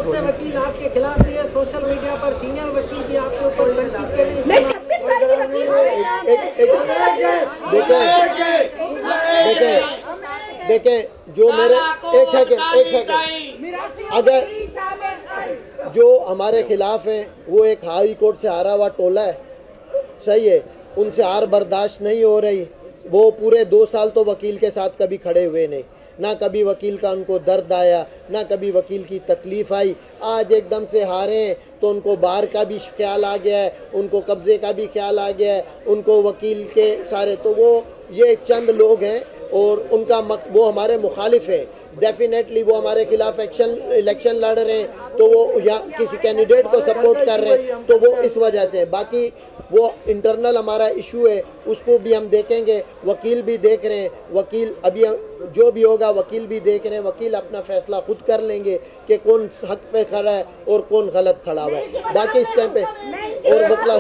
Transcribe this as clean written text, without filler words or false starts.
से वकील आपके खिलाफ भी है, सोशल मीडिया पर सीनियर वकील भी आपके ऊपर तनकीद कर रहे हैं। मैं 26 साल की वकील हूँ। देखें जो मेरे एक सेकंड अगर जो हमारे खिलाफ हैं वो एक हाई कोर्ट से हारा हुआ टोला है, सही है, उनसे हार बर्दाश्त नहीं हो रही। वो पूरे 2 साल तो वकील के साथ कभी खड़े हुए नहीं, ना कभी वकील का उनको दर्द आया, ना कभी वकील की तकलीफ आई। आज एकदम से हारे तो उनको बार का भी ख्याल आ गया है, उनको कब्जे का भी ख्याल आ गया है, उनको वकील के सारे, तो वो ये चंद लोग हैं और उनका वो हमारे मुखालिफ हैं। डेफिनेटली वो हमारे खिलाफ इलेक्शन लड़ रहे हैं, तो वो या किसी कैंडिडेट को सपोर्ट कर रहे हैं, तो वो इस वजह से। बाकी वो इंटरनल हमारा इशू है, उसको भी हम देखेंगे, वकील भी देख रहे हैं, वकील अभी जो भी होगा वकील भी देख रहे हैं, वकील अपना फैसला खुद कर लेंगे कि कौन हक पे खड़ा है और कौन गलत खड़ा हुआ है। बाकी इस टाइम पे और वकला